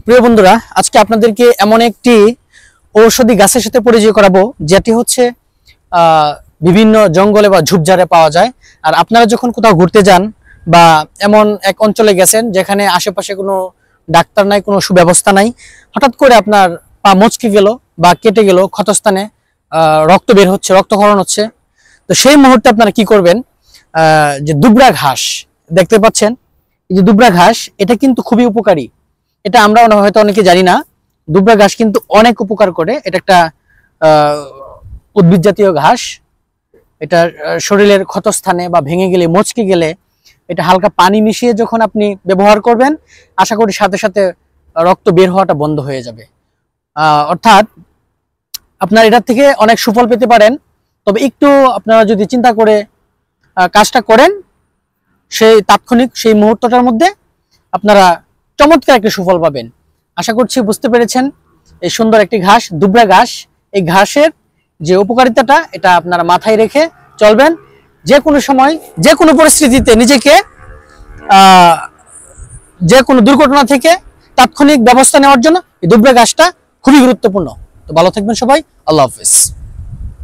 প্রিয় বন্ধুরা, আজকে আপনাদেরকে এমন একটি ঔষধি গাছের সাথে পরিচয় করাবো যেটি হচ্ছে বিভিন্ন জঙ্গলে বা ঝোপঝাড়ে পাওয়া যায়। আর আপনারা যখন কোথাও ঘুরতে যান বা এমন এক অঞ্চলে গেছেন যেখানে আশেপাশে কোনো ডাক্তার নাই, কোনো সুব্যবস্থা নাই, হঠাৎ করে আপনার পা মচকে গেল বা কেটে গেল, ক্ষতস্থানে রক্ত বের হচ্ছে, রক্তক্ষরণ হচ্ছে, তো সেই মুহূর্তে আপনারা কি করবেন? যে দুবরা ঘাস দেখতে পাচ্ছেন, এই যে দুবরা ঘাস, এটা কিন্তু খুবই উপকারী। এটা আমরা হয়তো অনেকে জানি না। দুবরা ঘাস কিন্তু অনেক উপকার করে। এটা একটা উদ্ভিদ জাতীয় ঘাস। এটা শরীরের ক্ষতস্থানে বা ভেঙে গেলে, মচকে গেলে এটা হালকা পানি মিশিয়ে যখন আপনি ব্যবহার করবেন, আশা করি সাথে সাথে রক্ত বের হওয়াটা বন্ধ হয়ে যাবে। অর্থাৎ আপনার এটার থেকে অনেক সুফল পেতে পারেন। তবে একটু আপনারা যদি চিন্তা করে কাজটা করেন, সেই তাৎক্ষণিক সেই মুহূর্তটার মধ্যে আপনারা চমৎকার একটা সুফল পাবেন। আশা করছি বুঝতে পেরেছেন। এই সুন্দর একটি ঘাস, দুবরা ঘাস, এই ঘাসের যে উপকারিতাটা, এটা আপনারা মাথায় রেখে চলবেন। যে কোনো সময়, যে কোনো পরিস্থিতিতে নিজেকে যে কোনো দুর্ঘটনা থেকে তাৎক্ষণিক ব্যবস্থা নেওয়ার জন্য এই দুবরা ঘাসটা খুবই গুরুত্বপূর্ণ। তো ভালো থাকবেন সবাই। আল্লাহ হাফেজ।